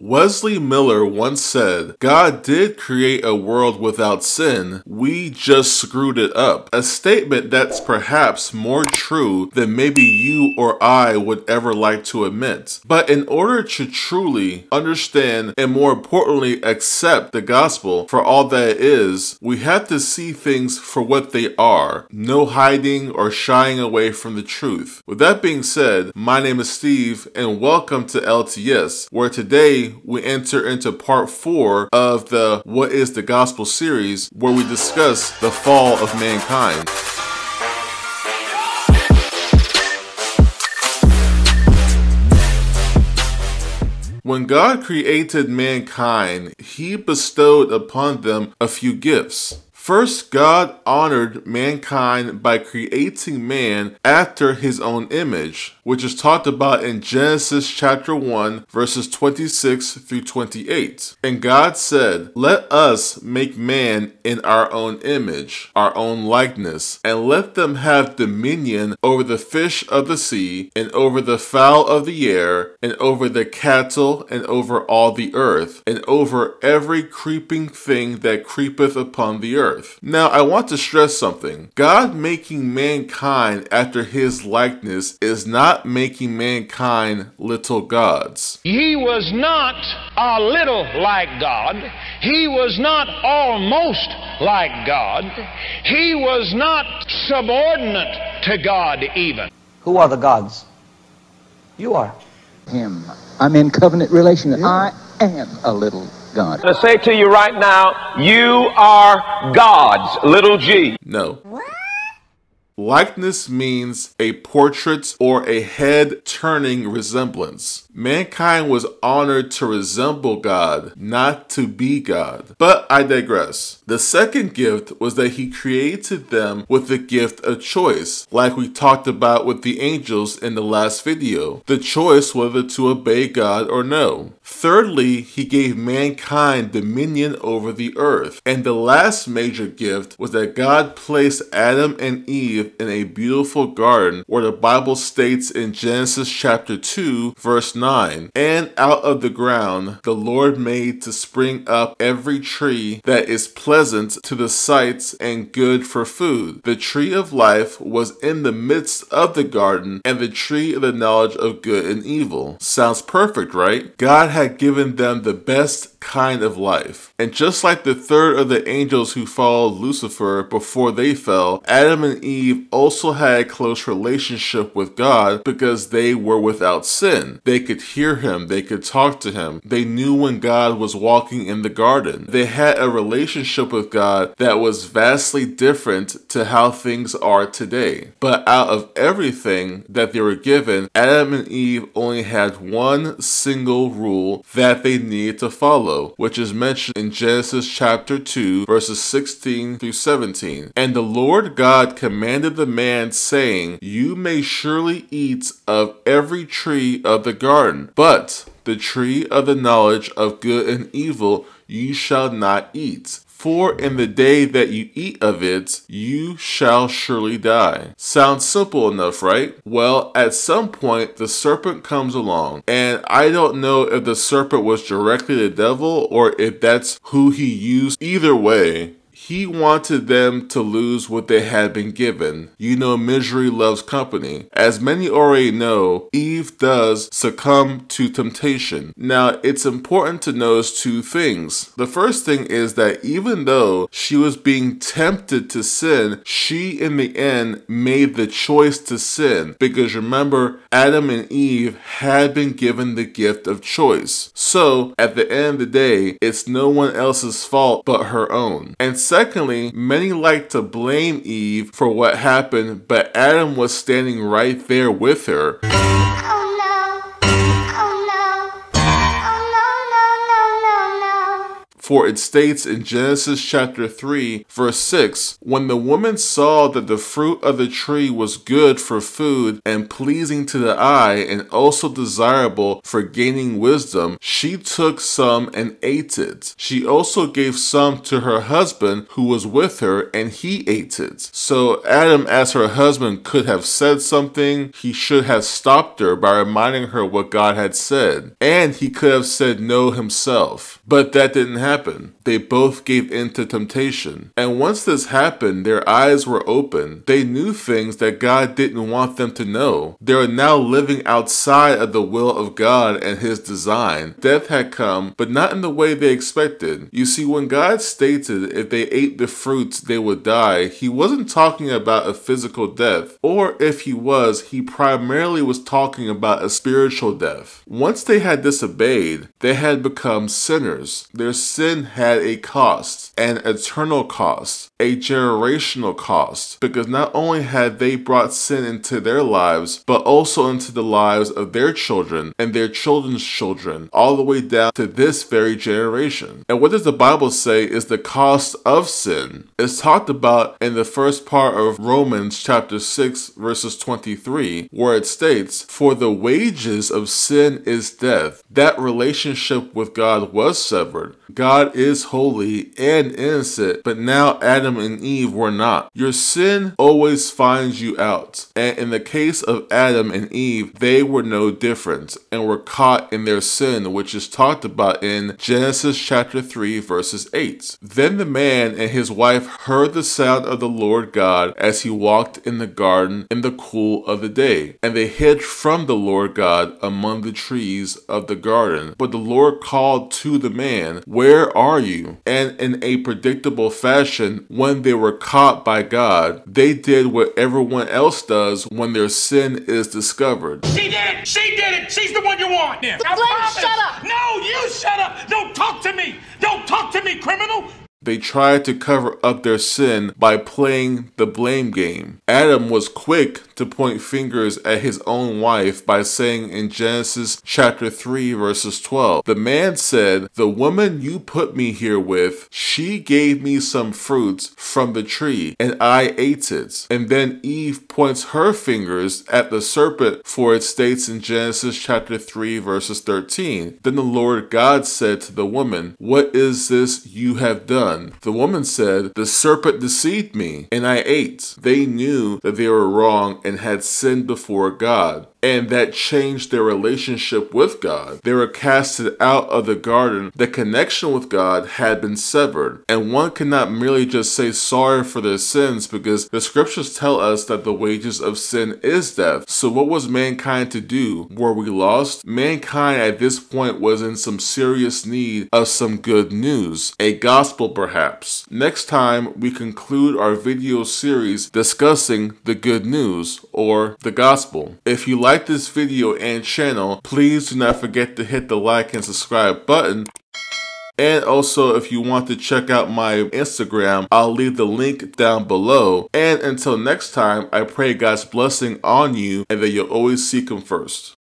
Wesley Miller once said, "God did create a world without sin, we just screwed it up." A statement that's perhaps more true than maybe you or I would ever like to admit. But in order to truly understand and more importantly accept the gospel for all that it is, we have to see things for what they are. No hiding or shying away from the truth. With that being said, my name is Steve and welcome to LTS, where today we enter into part 4 of the What is the Gospel series, where we discuss the fall of mankind. When God created mankind, He bestowed upon them a few gifts. First, God honored mankind by creating man after His own image, which is talked about in Genesis chapter 1, verses 26 through 28. And God said, "Let us make man in our own image, our own likeness, and let them have dominion over the fish of the sea, and over the fowl of the air, and over the cattle, and over all the earth, and over every creeping thing that creepeth upon the earth." Now, I want to stress something. God making mankind after His likeness is not making mankind little gods. He was not a little like God. He was not almost like God. He was not subordinate to God even. Who are the gods? You are. Him. I'm in covenant relation. I am a little God. To say to you right now, you are God's little g. No. Likeness means a portrait or a head-turning resemblance. Mankind was honored to resemble God, not to be God. But I digress. The second gift was that He created them with the gift of choice, like we talked about with the angels in the last video. The choice whether to obey God or no. Thirdly, He gave mankind dominion over the earth. And the last major gift was that God placed Adam and Eve in a beautiful garden, where the Bible states in Genesis chapter 2 verse 9, "And out of the ground the Lord made to spring up every tree that is pleasant to the sight and good for food. The tree of life was in the midst of the garden, and the tree of the knowledge of good and evil." Sounds perfect, right? God had given them the best kind of life. And just like the third of the angels who followed Lucifer before they fell, Adam and Eve also had a close relationship with God because they were without sin. They could hear Him, they could talk to Him, they knew when God was walking in the garden. They had a relationship with God that was vastly different to how things are today. But out of everything that they were given, Adam and Eve only had one single rule that they needed to follow, which is mentioned in Genesis chapter 2 verses 16 through 17. "And the Lord God commanded the man, saying, You may surely eat of every tree of the garden, but the tree of the knowledge of good and evil you shall not eat. For in the day that you eat of it, you shall surely die." Sounds simple enough, right? Well, at some point, the serpent comes along, and I don't know if the serpent was directly the devil or if that's who he used. Either way, he wanted them to lose what they had been given. You know, misery loves company. As many already know, Eve does succumb to temptation. Now, it's important to notice two things. The first thing is that even though she was being tempted to sin, she in the end made the choice to sin. Because remember, Adam and Eve had been given the gift of choice. So, at the end of the day, it's no one else's fault but her own. And secondly, many like to blame Eve for what happened, but Adam was standing right there with her. For it states in Genesis chapter 3, verse 6, when the woman saw that the fruit of the tree was good for food and pleasing to the eye and also desirable for gaining wisdom, she took some and ate it. She also gave some to her husband who was with her, and he ate it. So Adam, as her husband, could have said something. He should have stopped her by reminding her what God had said. And he could have said no himself. But that didn't happen. They both gave in to temptation. And once this happened, their eyes were open. They knew things that God didn't want them to know. They are now living outside of the will of God and His design. Death had come, but not in the way they expected. You see, when God stated if they ate the fruits they would die, He wasn't talking about a physical death. Or if He was, He primarily was talking about a spiritual death. Once they had disobeyed, they had become sinners. Their sin had a cost, an eternal cost, a generational cost, because not only had they brought sin into their lives, but also into the lives of their children and their children's children, all the way down to this very generation. And what does the Bible say is the cost of sin? It's talked about in the first part of Romans chapter 6, verses 23, where it states, "For the wages of sin is death." That relationship with God was severed. God is holy and innocent, but now Adam and Eve were not. Your sin always finds you out. And in the case of Adam and Eve, they were no different and were caught in their sin, which is talked about in Genesis chapter 3, verses 8. Then the man and his wife heard the sound of the Lord God as He walked in the garden in the cool of the day. And they hid from the Lord God among the trees of the garden. But the Lord called to the man, "Where are you?" And in a predictable fashion, when they were caught by God, they did what everyone else does when their sin is discovered. She did it! She did it! She's the one you want! Yeah. Glenn, shut up! No, you shut up! Don't talk to me! Don't talk to me, criminal! They tried to cover up their sin by playing the blame game. Adam was quick to point fingers at his own wife by saying in Genesis chapter 3, verses 12, "The man said, 'The woman you put me here with, she gave me some fruits from the tree, and I ate it.'" And then Eve points her fingers at the serpent, for it states in Genesis chapter 3, verses 13, "Then the Lord God said to the woman, 'What is this you have done?' The woman said, 'The serpent deceived me, and I ate.'" They knew that they were wrong and had sinned before God. And that changed their relationship with God. They were casted out of the garden. The connection with God had been severed. And one cannot merely just say sorry for their sins, because the scriptures tell us that the wages of sin is death. So what was mankind to do? Were we lost? Mankind at this point was in some serious need of some good news. A gospel perhaps. Next time we conclude our video series discussing the good news, or the gospel. If you like this video and channel, please do not forget to hit the like and subscribe button. And also, if you want to check out my Instagram, I'll leave the link down below. And until next time, I pray God's blessing on you and that you'll always seek Him first.